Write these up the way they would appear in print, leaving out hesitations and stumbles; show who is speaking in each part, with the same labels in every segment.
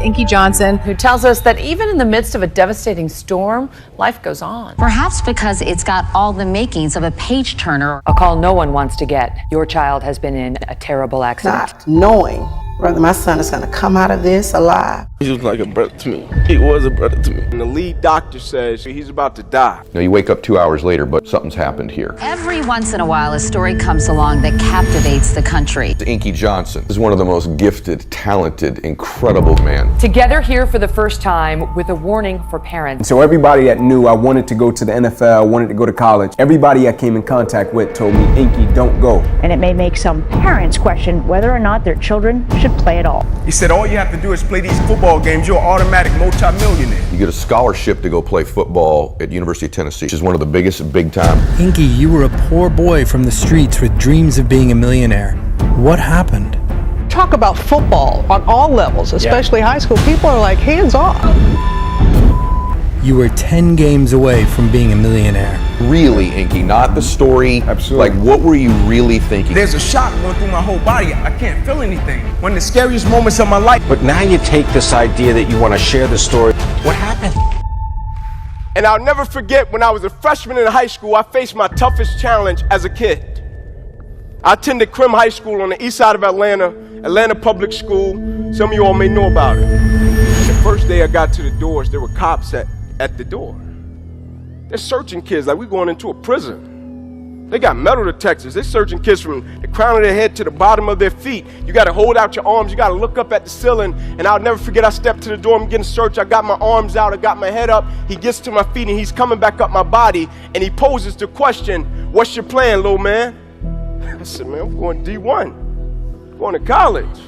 Speaker 1: Inki Johnson,
Speaker 2: who tells us that even in the midst of a devastating storm, life goes on.
Speaker 3: Perhaps because it's got all the makings of a page-turner.
Speaker 2: A call no one wants to get. Your child has been in a terrible accident.
Speaker 4: Not knowing whether my son is going to come out of this alive.
Speaker 5: He was like a brother to me. He was a brother to me. And the lead doctor says he's about to die.
Speaker 6: Now you wake up 2 hours later, but something's happened here.
Speaker 3: Every once in a while, a story comes along that captivates the country.
Speaker 6: Inki Johnson is one of the most gifted, talented, incredible men.
Speaker 2: Together here for the first time with a warning for parents.
Speaker 7: So everybody that knew I wanted to go to the NFL, wanted to go to college, everybody I came in contact with told me, Inki, don't go.
Speaker 8: And it may make some parents question whether or not their children should play at all.
Speaker 9: He said all you have to do is play these football games, you're an automatic multi-millionaire.
Speaker 6: You get a scholarship to go play football at University of Tennessee, which is one of the biggest big time.
Speaker 10: Inki, you were a poor boy from the streets with dreams of being a millionaire. What happened?
Speaker 11: Talk about football on all levels, especially high school. People are like hands off.
Speaker 10: You were 10 games away from being a millionaire.
Speaker 6: Really, Inki, not the story.
Speaker 7: Absolutely.
Speaker 6: Like, what were you really thinking?
Speaker 9: There's a shock going through my whole body. I can't feel anything. One of the scariest moments of my life.
Speaker 12: But now you take this idea that you want to share the story. What happened?
Speaker 5: And I'll never forget when I was a freshman in high school, I faced my toughest challenge as a kid. I attended Crim High School on the east side of Atlanta, Atlanta Public School. Some of you all may know about it. And the first day I got to the doors, there were cops at the door. They're searching kids like we're going into a prison. They got metal detectors. They're searching kids from the crown of their head to the bottom of their feet. You got to hold out your arms. You got to look up at the ceiling. And I'll never forget, I stepped to the door. I'm getting searched. I got my arms out. I got my head up. He gets to my feet and he's coming back up my body. And he poses the question, what's your plan, little man? I said, man, I'm going D1. I'm going to college.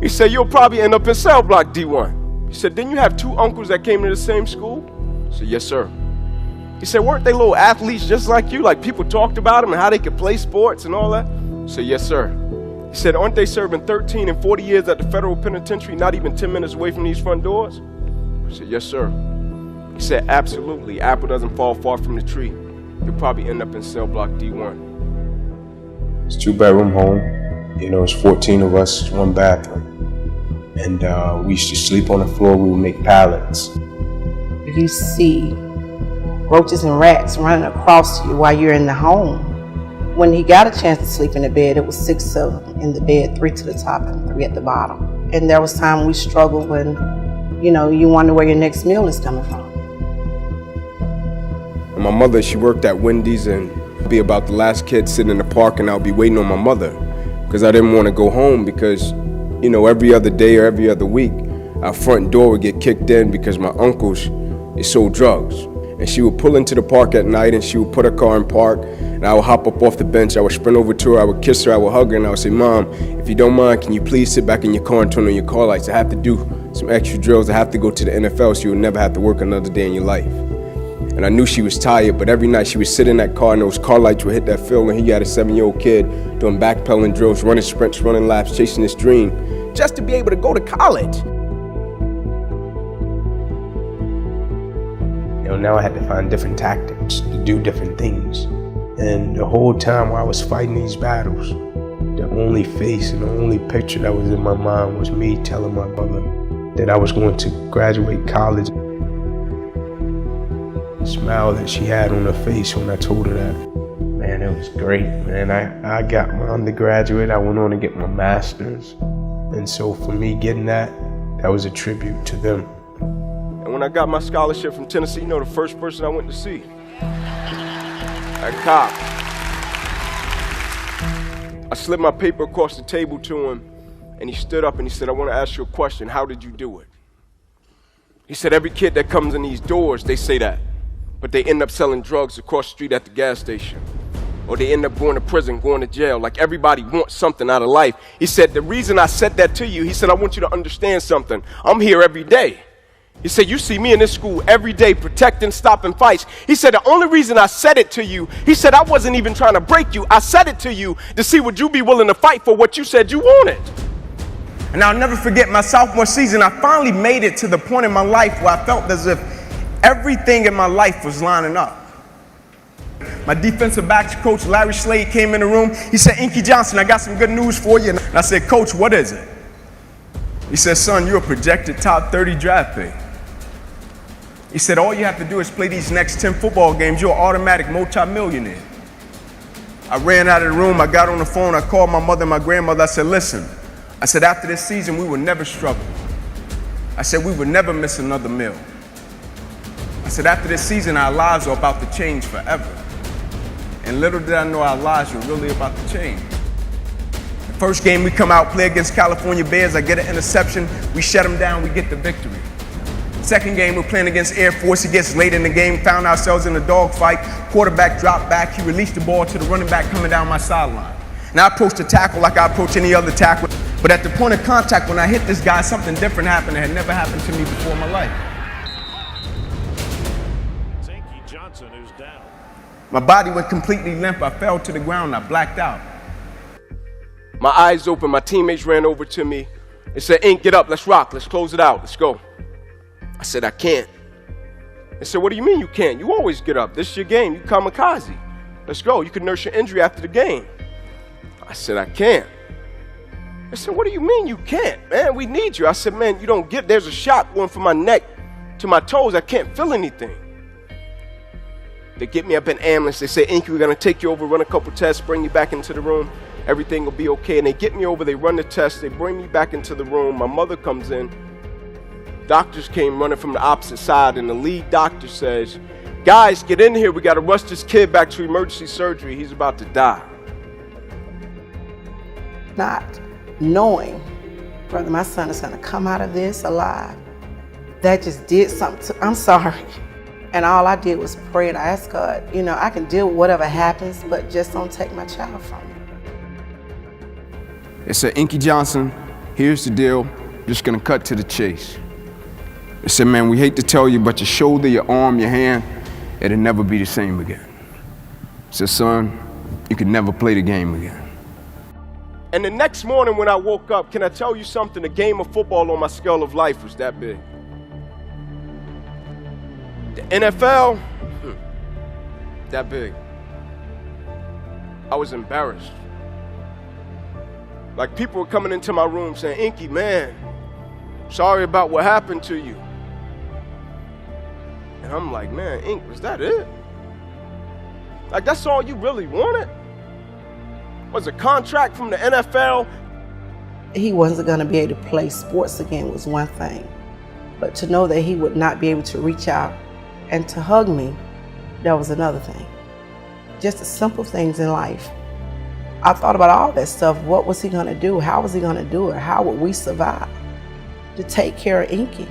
Speaker 5: He said, you'll probably end up in cell block D1. He said, didn't you have two uncles that came to the same school? I said, yes, sir. He said, weren't they little athletes just like you? Like people talked about them and how they could play sports and all that? I said, yes, sir. He said, aren't they serving 13 and 40 years at the federal penitentiary, not even 10 minutes away from these front doors? I said, yes, sir. He said, absolutely. Apple doesn't fall far from the tree. You'll probably end up in cell block D1.
Speaker 13: It's a 2-bedroom home. You know, it's 14 of us, one bathroom. And we used to sleep on the floor. We would make pallets.
Speaker 4: You see roaches and rats running across you while you're in the home. When he got a chance to sleep in the bed, it was 6 of them in the bed, 3 to the top and 3 at the bottom. And there was time we struggled when, you know, you wonder where your next meal is coming from.
Speaker 5: And my mother, she worked at Wendy's, and I'd be about the last kid sitting in the park, and I'll be waiting on my mother because I didn't want to go home because, you know, every other day or every other week, our front door would get kicked in because my uncles, they sold drugs. And she would pull into the park at night and she would put her car in park and I would hop up off the bench, I would sprint over to her, I would kiss her, I would hug her, and I would say, Mom, if you don't mind, can you please sit back in your car and turn on your car lights? I have to do some extra drills. I have to go to the NFL so you'll never have to work another day in your life. And I knew she was tired, but every night she would sit in that car and those car lights would hit that field, and he had a 7-year-old kid doing backpedaling drills, running sprints, running laps, chasing his dream, just to be able to go to college.
Speaker 13: You know, now I had to find different tactics to do different things. And the whole time while I was fighting these battles, the only face and the only picture that was in my mind was me telling my mother that I was going to graduate college. The smile that she had on her face when I told her that, man, it was great, man. I got my undergraduate, I went on to get my master's. And so for me getting that was a tribute to them.
Speaker 5: And when I got my scholarship from Tennessee, you know the first person I went to see? That cop. I slid my paper across the table to him, and he stood up and he said, I want to ask you a question. How did you do it? He said, every kid that comes in these doors, they say that, but they end up selling drugs across the street at the gas station. Or they end up going to prison, going to jail. Like everybody wants something out of life. He said, the reason I said that to you, he said, I want you to understand something. I'm here every day. He said, you see me in this school every day protecting, stopping fights. He said, the only reason I said it to you, he said, I wasn't even trying to break you. I said it to you to see would you be willing to fight for what you said you wanted.
Speaker 9: And I'll never forget my sophomore season. I finally made it to the point in my life where I felt as if everything in my life was lining up. My defensive backs coach, Larry Slade, came in the room. He said, Inki Johnson, I got some good news for you. And I said, Coach, what is it? He said, son, you're a projected top 30 draft pick. He said, all you have to do is play these next 10 football games, you're an automatic multi-millionaire. I ran out of the room, I got on the phone, I called my mother and my grandmother, I said, listen, I said, after this season, we will never struggle. I said, we will never miss another meal. I said, after this season, our lives are about to change forever. And little did I know our lives were really about to change. The first game we come out, play against California Bears, I get an interception, we shut them down, we get the victory. Second game, we're playing against Air Force. It gets late in the game, found ourselves in a dogfight. Quarterback dropped back. He released the ball to the running back coming down my sideline. Now I approached the tackle like I approach any other tackle. But at the point of contact, when I hit this guy, something different happened that had never happened to me before in my life.
Speaker 1: Inki Johnson, who's down.
Speaker 9: My body went completely limp. I fell to the ground. I blacked out.
Speaker 5: My eyes open. My teammates ran over to me and said, Ink, get up. Let's rock. Let's close it out. Let's go. I said, I can't. They said, what do you mean you can't? You always get up. This is your game. You kamikaze. Let's go. You can nurse your injury after the game. I said, I can't. They said, what do you mean you can't? Man, we need you. I said, man, you don't get, there's a shot going from my neck to my toes. I can't feel anything. They get me up in ambulance. They say, Inky, we're going to take you over, run a couple tests, bring you back into the room. Everything will be okay. And they get me over. They run the test. They bring me back into the room. My mother comes in. Doctors came running from the opposite side, and the lead doctor says, guys, get in here. We got to rush this kid back to emergency surgery. He's about to die.
Speaker 4: Not knowing, brother, my son is going to come out of this alive. That just did something to, I'm sorry. And all I did was pray and I asked God, you know, I can deal with whatever happens, but just don't take my child from me.
Speaker 9: They said, Inky Johnson, here's the deal. Just going to cut to the chase. They said, man, we hate to tell you, but your shoulder, your arm, your hand, it'll never be the same again. I said, son, you can never play the game again.
Speaker 5: And the next morning when I woke up, can I tell you something? The game of football on my scale of life was that big. The NFL, that big. I was embarrassed. Like people were coming into my room saying, Inky, man, sorry about what happened to you. And I'm like, man, Ink, was that it? Like, that's all you really wanted? Was a contract from the NFL?
Speaker 4: He wasn't going to be able to play sports again was one thing. But to know that he would not be able to reach out and to hug me, that was another thing. Just the simple things in life. I thought about all that stuff. What was he going to do? How was he going to do it? How would we survive to take care of Inky?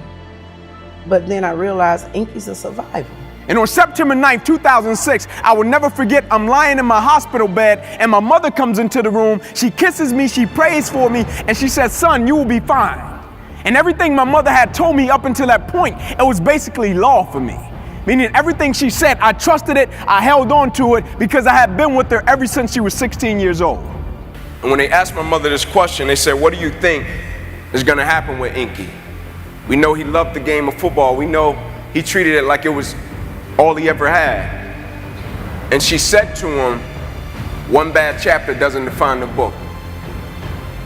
Speaker 4: But then I realized Inky's a survivor.
Speaker 9: And on September 9th, 2006, I will never forget, I'm lying in my hospital bed and my mother comes into the room. She kisses me, she prays for me, and she says, son, you will be fine. And everything my mother had told me up until that point, it was basically law for me. Meaning everything she said, I trusted it, I held on to it because I had been with her ever since she was 16 years old. And when they asked my mother this question, they said, what do you think is gonna happen with Inky? We know he loved the game of football. We know he treated it like it was all he ever had. And she said to him, one bad chapter doesn't define the book.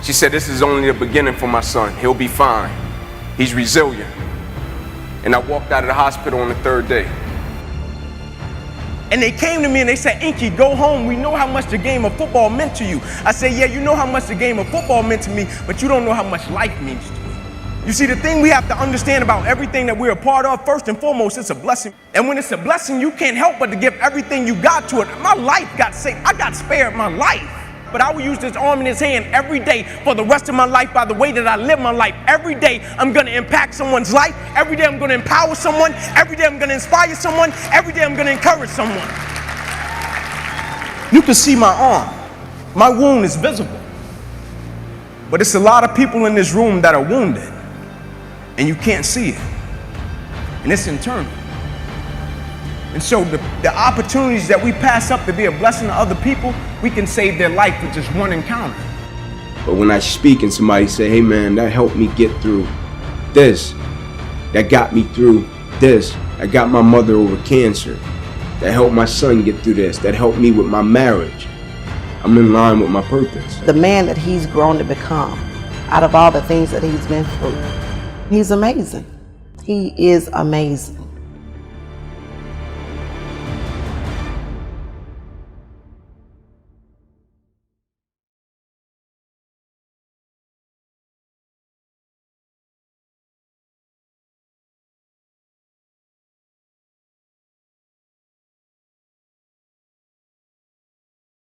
Speaker 9: She said, this is only the beginning for my son. He'll be fine. He's resilient. And I walked out of the hospital on the third day. And they came to me and they said, Inky, go home. We know how much the game of football meant to you. I said, yeah, you know how much the game of football meant to me, but you don't know how much life means to me. You see, the thing we have to understand about everything that we're a part of, first and foremost, it's a blessing. And when it's a blessing, you can't help but to give everything you got to it. My life got saved. I got spared my life. But I will use this arm in this hand every day for the rest of my life by the way that I live my life. Every day, I'm going to impact someone's life. Every day, I'm going to empower someone. Every day, I'm going to inspire someone. Every day, I'm going to encourage someone. You can see my arm. My wound is visible. But it's a lot of people in this room that are wounded. And you can't see it. And it's internal. And so the opportunities that we pass up to be a blessing to other people, we can save their life with just one encounter.
Speaker 13: But when I speak and somebody say, hey man, that helped me get through this, that got me through this, I got my mother over cancer, that helped my son get through this, that helped me with my marriage, I'm in line with my purpose.
Speaker 4: The man that he's grown to become, out of all the things that he's been through. He's amazing. He is amazing.